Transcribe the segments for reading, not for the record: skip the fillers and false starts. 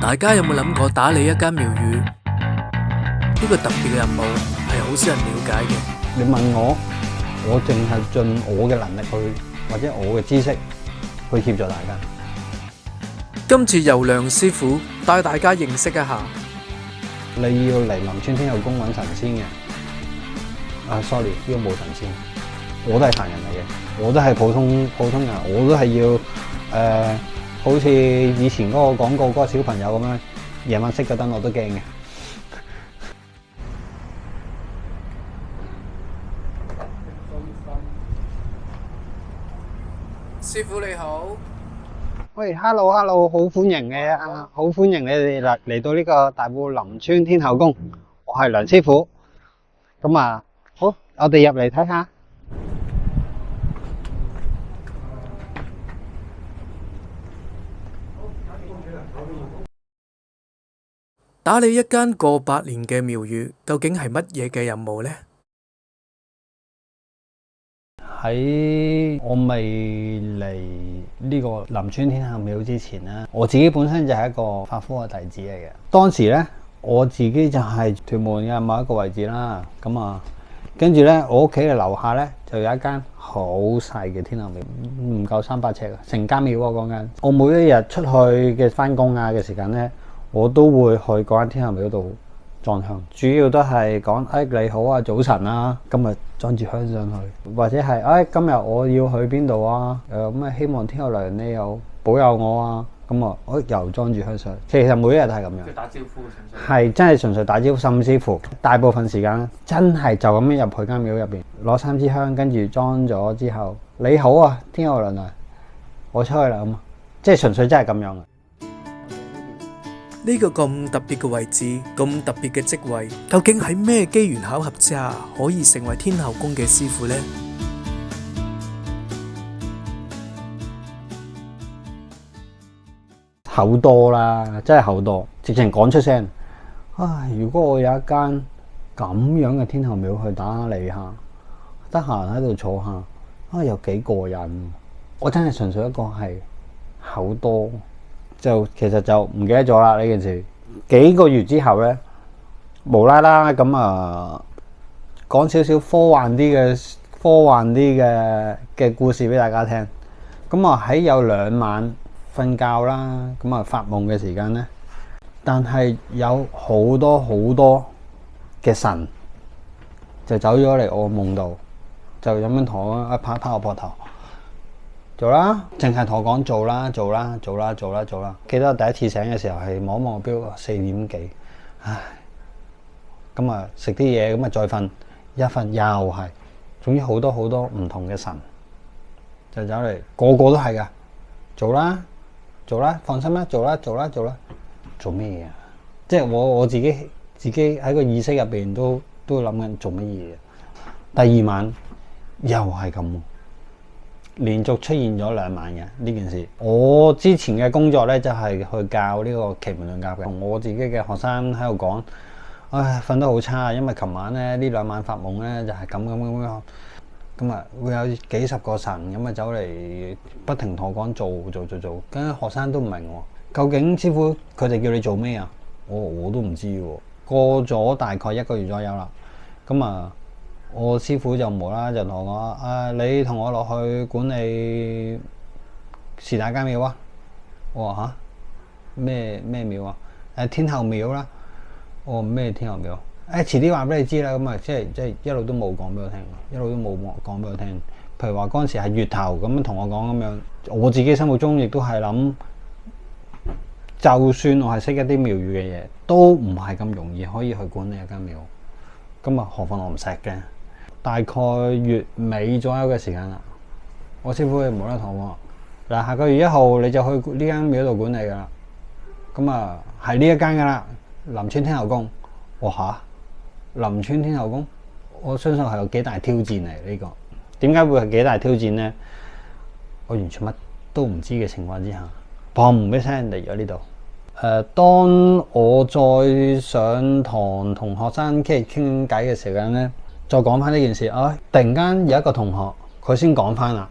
大家有冇諗過打理一間廟宇呢個特別嘅任務係好少人了解嘅。你問我，我淨係盡我嘅能力去，或者我嘅知識去協助大家。今次由梁師傅帶大家認識一下。你要嚟林村天后宮揾神仙嘅，sorry， 呢個冇神仙，我都係凡人嚟嘅，我都係普通人，我都係要好似以前嗰個廣告嗰個小朋友咁樣，夜晚熄咗燈我都驚嘅。師傅你好。喂 ，hello， 好歡迎你啊！好歡迎你哋嚟到呢個大埔林村天后宮，我係梁師傅。咁啊，好，我哋入嚟睇下。打理一間過百年嘅廟宇，究竟係乜嘢嘅任務呢？喺我未嚟呢個林村天后廟之前咧，我自己本身就係一個法科嘅弟子嚟嘅。當時咧，我自己就係屯門嘅某一個位置啦。咁啊，跟住咧，我屋企嘅樓下咧就有一間好細嘅天后廟，唔夠300尺嘅，成間廟喎講緊。我每一日出去嘅返工啊嘅時間咧，我都會去嗰間天后廟度裝香，主要都係講你好啊，早晨啊，今日裝住香上去，或者係今日我要去邊度啊？咁啊希望天后娘你又保佑我啊！咁啊，又裝住香上去。其實每一日都係咁樣。打招呼係真係純粹打招呼，甚至乎大部分時間真係就咁樣入去間廟入邊，攞3支香，跟住裝咗之後，你好啊，天后娘啊，我出去啦咁啊，即係純粹真係咁樣嘅。呢個咁特別嘅位置，咁特別嘅職位，究竟喺咩機緣巧合之下可以成為天后宮嘅師傅呢？口多啦，真係口多，直情講出聲。如果我有一間咁樣嘅天后廟去打理下，得閒喺度坐下，有幾過癮。我真係純粹一個係口多。就其實就唔記得咗啦呢件事。幾個月之後咧，無啦啦咁講少少科幻啲嘅故事俾大家聽。咁啊喺有2晚瞓覺啦，咁啊發夢嘅時間咧，但係有好多嘅神就走咗嚟我夢度，就咁樣同我拍我膊頭。做啦，淨係同我講做啦。記得我第一次醒嘅時候係望一望個錶，4點幾，咁啊食啲嘢，咁啊再瞓，一瞓又係，總之好多唔同嘅神就走嚟，個個都係噶，做啦，放心啦，做啦，做咩嘢啊？即係我自己喺個意識入邊都諗緊做乜嘢。第2晚又係咁。連續出現咗2晚嘅呢件事。我之前嘅工作咧就係去教呢個奇門遁甲嘅，同我自己嘅學生喺度講，瞓得好差，因為琴晚咧呢2晚發夢咧就係咁啊會有幾十個神咁啊走嚟不停同我講做，跟住學生都唔明究竟師傅佢哋叫你做咩啊？我都唔知喎。過咗大概1個月左右啦，咁啊。我師傅就無啦啦就同我講，你同我落去管理是但間廟啊？我話咩廟啊？天后廟啦。我話咩天后廟？遲啲話俾你知啦。咁啊，即係一路都冇講俾我聽，譬如話嗰陣時係月頭咁樣同我講咁樣，我自己心目中亦都係諗，就算我係識一啲廟宇嘅嘢，都唔係咁容易可以去管理一間廟。咁啊，何況我唔識嘅。大概月尾左右嘅時間啦，我師傅佢無啦啦同我話，下個月1號你就去呢間廟度管理噶啦。咁啊係呢一間噶啦，林村天后宮。我話林村天后宮，我相信係有幾大挑戰嚟呢個。點解會係幾大挑戰呢？我完全乜都唔知嘅情況之下，砰一聲嚟咗呢度。當我再上堂同學生傾偈嘅時間咧，再講翻呢件事，突然間有一個同學佢先講翻啦，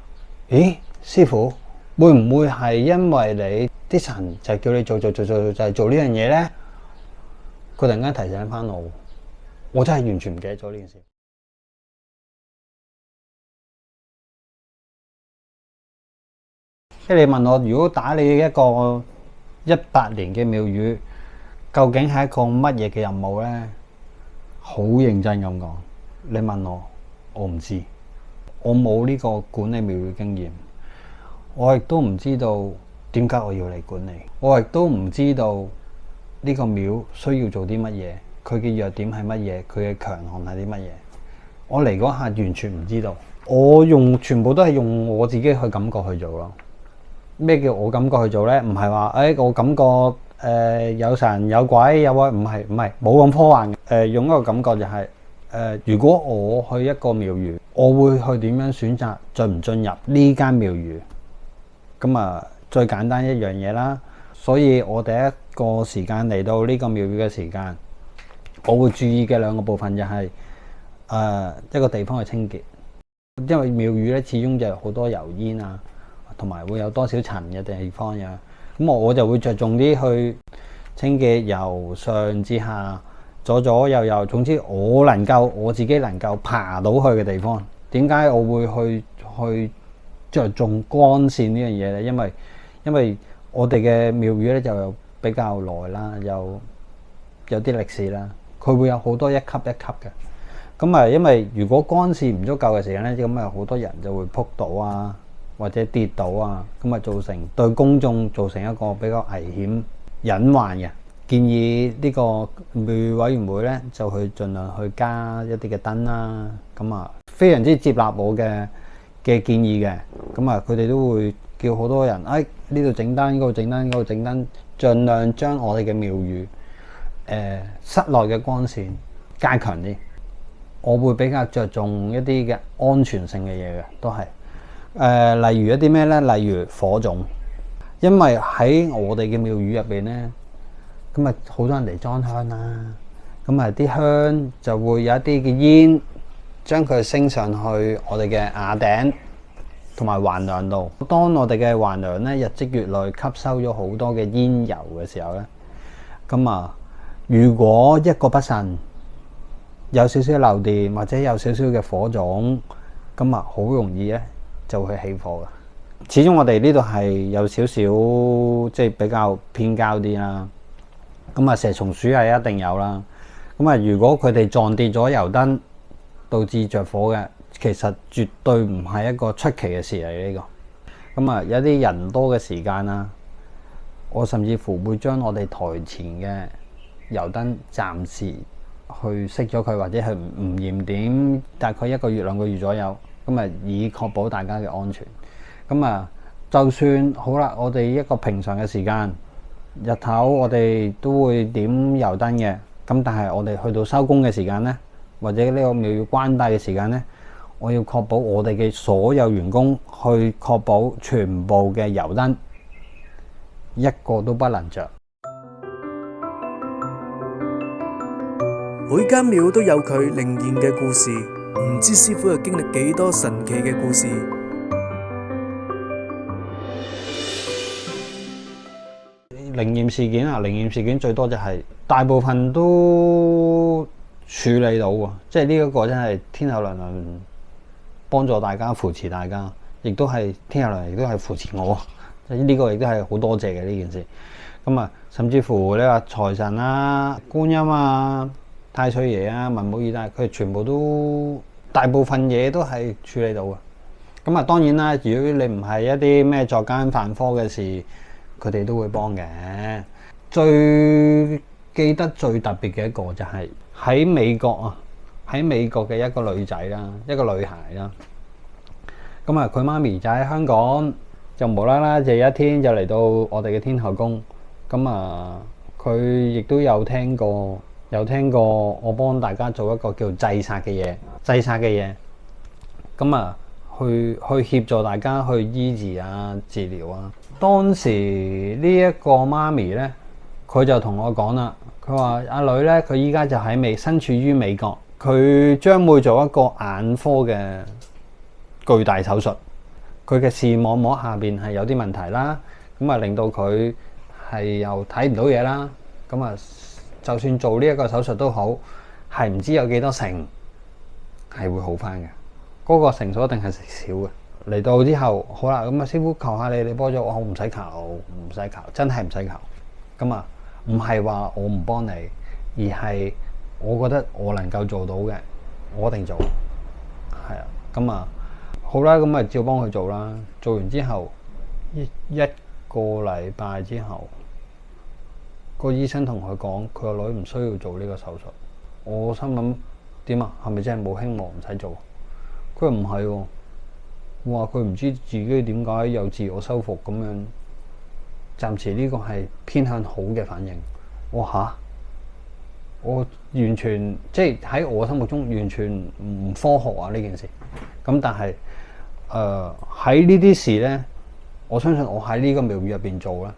咦，師傅會會唔會係因為你啲神就叫你做就係做呢樣嘢咧？佢突然間提醒翻我真係完全唔記得咗呢件事。即係你問我，如果打理一個100年嘅廟宇，究竟係一個乜嘢嘅任務咧？好認真咁講，你問我唔知，我冇呢個管理廟宇經驗，我亦都唔知道點解我要嚟管理，我亦都唔知道呢個廟需要做啲乜嘢，佢嘅弱點係乜嘢，佢嘅強項係啲乜嘢。我嚟嗰下完全唔知道，我全部都係用我自己去感覺去做咯。咩叫我感覺去做咧？唔係話我感覺有神有鬼有唔係冇咁科幻嘅。用一個感覺就係如果我去一個廟宇，我會去點樣選擇進唔進入呢間廟宇？咁啊，最簡單一樣嘢啦。所以我第一個時間嚟到呢個廟宇嘅時間，我會注意嘅兩個部分就係一個地方嘅清潔，因為廟宇咧始終就有好多油煙啊，同埋會有多少塵嘅地方嘅。咁我就會着重啲去清潔，由上至下，左右，總之我自己能夠爬到去嘅地方。點解我會去着重光線呢樣嘢咧？因為我哋嘅廟宇咧就比較耐啦，有啲歷史啦，佢會有好多一級一級嘅。咁啊，因為如果光線唔足夠嘅時間咧，咁啊好多人就會撲倒啊，或者跌倒啊，咁啊造成對公眾造成一個比較危險隱患嘅。建議呢個廟宇委員會咧就去盡量去加一啲嘅燈啦。咁啊非常之接納我嘅建議嘅。咁啊佢哋都會叫好多人呢度整燈，嗰度整燈，嗰度整燈，盡量將我哋嘅廟宇室內嘅光線加強啲。我會比較着重一啲嘅安全性嘅嘢嘅，都係例如一啲咩咧？例如火種，因為喺我哋嘅廟宇入邊咧，咁啊好多人嚟裝香啦，咁啊啲香就會有一啲嘅煙，將佢升上去我哋嘅瓦頂同埋橫梁度。當我哋嘅橫梁咧日積月累吸收咗好多嘅煙油嘅時候咧，咁啊如果一個不慎有少少漏電或者有少少嘅火種，咁啊好容易咧就會起火嘅。始終我哋呢度係有少少即係比較偏郊啲啦，咁啊蛇蟲鼠係一定有啦。咁啊如果佢哋撞跌咗油燈導致着火嘅，其實絕對唔係一個出奇嘅事嚟呢個。咁啊有啲人多嘅時間啦，我甚至乎會將我哋台前嘅油燈暫時去熄咗佢，或者係唔燃點，大概1個月2個月左右，咁啊以確保大家嘅安全。咁啊就算好啦，我哋一個平常嘅時間，日頭我哋都會點油燈嘅，咁但係我哋去到收工嘅時間呢，或者呢個廟宇關閉嘅時間呢，我要確保我哋嘅所有員工去確保全部嘅油燈一個都不能着。每間廟都有佢靈驗嘅故事，唔知師傅又經歷幾多神奇嘅故事。靈驗事件啊，靈驗事件最多就係大部分都處理到喎，即係呢一個真係天后娘娘幫助大家，扶持大家，亦都係天后娘娘亦都係扶持我，呢個亦都係好多謝嘅呢件事。咁啊，甚至乎你話財神啊、觀音啊、太歲爺啊、文武二大，佢全部都大部分嘢都係處理到嘅。咁啊，當然啦，如果你唔係一啲咩作奸犯科嘅事，佢哋都會幫嘅。最記得最特別嘅一個就係喺美國啊，喺美國嘅一個女仔啦，一個女孩啦。咁啊，佢媽咪就喺香港，就無啦啦就有一天就嚟到我哋嘅天后宮。咁啊，佢亦都有聽過我幫大家做一個叫祭殺嘅嘢，咁啊去協助大家去醫治啊、治療啊。當時呢一個媽咪咧，佢就同我講啦，佢話阿女咧，佢依家就身處於美國，佢將會做一個眼科嘅巨大手術，佢嘅視網膜下邊係有啲問題啦，咁啊令到佢係又睇唔到嘢啦。咁啊，就算做呢一個手術都好，係唔知有幾多成係會好翻嘅。嗰個成數一定係少嘅。嚟到之後，好啦，咁啊師傅求下你幫咗我，唔使求，唔使求，真係唔使求。咁啊，唔係話我唔幫你，而係我覺得我能夠做到嘅，我一定做。係啊，咁啊好啦，咁啊照幫佢做啦。做完之後一個禮拜之後，個醫生同佢講，佢個女唔需要做呢個手術。我心諗點啊？係咪真係冇希望唔使做？佢話唔係喎，我話佢唔知自己點解有自我修復咁樣。暫時呢個係偏向好嘅反應。我嚇，我完全即係喺我心目中完全唔科學啊呢件事。咁但係喺呢啲事咧，我相信我喺呢個廟宇入邊做咧，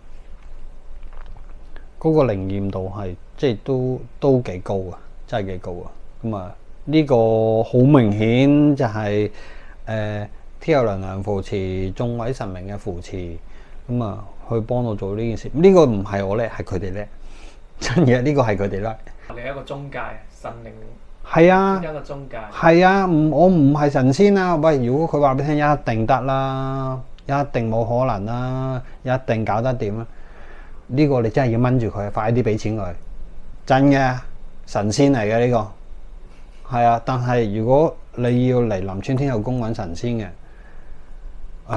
嗰個靈驗度係即係都幾高啊，真係幾高啊。咁啊呢個好明顯就係天有良良扶持，眾位神明嘅扶持，咁啊去幫我做呢件事。呢個唔係我叻，係佢哋叻，真嘅。呢個係佢哋叻。你係一個中介，神靈係啊，一個中介。係啊，我唔係神仙啊。喂，如果佢話俾你聽，一定得啦，一定冇可能啦，一定搞得掂啦。呢個你真係要掹住佢，快啲俾錢佢。真嘅，神仙嚟嘅呢個。係啊，但係如果你要嚟林村天后宮揾神仙嘅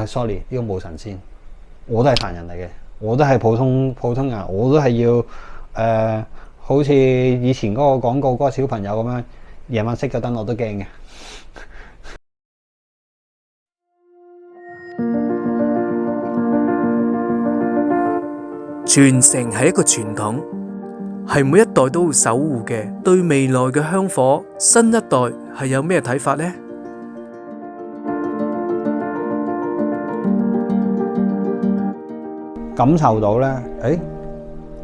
，sorry， 呢個冇神仙，我都係凡人嚟嘅，我都係普通人，我都係要好似以前嗰個廣告嗰個小朋友咁樣，夜晚熄咗燈我都驚嘅。傳承係一個傳統，係每一代都會守護嘅。對未來嘅香火，新一代係有咩睇法呢？感受到咧，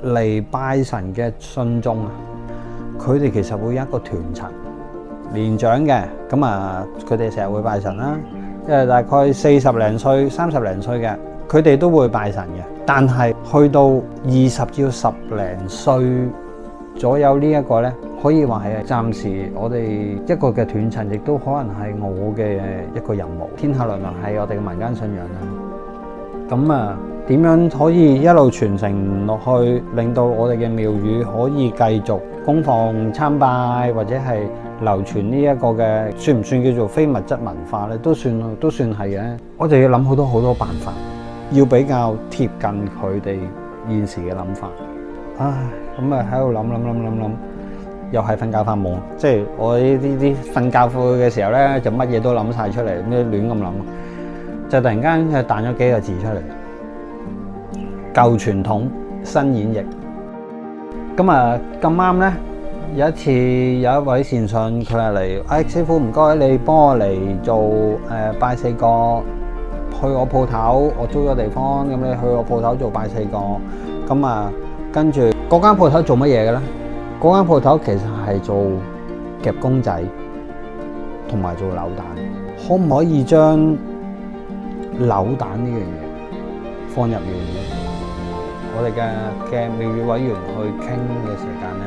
嚟拜神嘅信眾啊，佢哋其實會有一個團層，年長嘅，咁啊，佢哋成日會拜神啦。因為大概40零歲、30零歲嘅，佢哋都會拜神嘅。但係去到20至10零歲左右呢一個咧，可以話係暫時我哋一個嘅斷層，亦都可能係我嘅一個任務。天下良良係我哋嘅民間信仰啦。咁啊，點樣可以一路傳承落去，令到我哋嘅廟宇可以繼續供奉參拜，或者係流傳呢一個嘅，算唔算叫做非物質文化咧？都算係嘅。我哋要諗好多辦法，要比較貼近佢哋現時嘅諗法。唉，咁啊喺度諗，又係瞓覺發夢。即係我呢啲瞓覺嘅時候咧，就乜嘢都諗晒出嚟，咩亂咁諗，就突然間佢彈咗幾個字出嚟。舊傳統新演繹。咁啊咁啱咧，有一次有一位善信佢係嚟，師傅唔該你幫我嚟做拜四角，去我鋪頭，我租咗地方，咁你去我鋪頭做拜四角。咁啊跟住嗰間鋪頭做乜嘢嘅咧？嗰間鋪頭其實係做夾公仔同埋做扭蛋。可唔可以將扭蛋呢樣嘢放入廟宇？我哋嘅廟宇委員去傾嘅時間咧，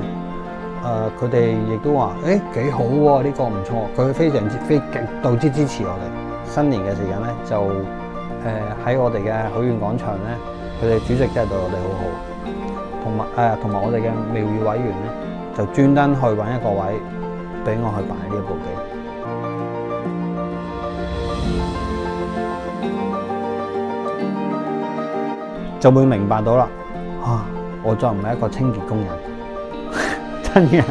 佢哋亦都話：幾好喎，呢個唔錯。佢非常之極度之支持我哋。新年嘅時間咧，就喺我哋嘅許願廣場咧，佢哋主席真係對我哋好好，同埋我哋嘅廟宇委員咧，就專登去揾一個位俾我去擺呢一部機。就會明白到啦，我再唔係一個清潔工人，真嘅，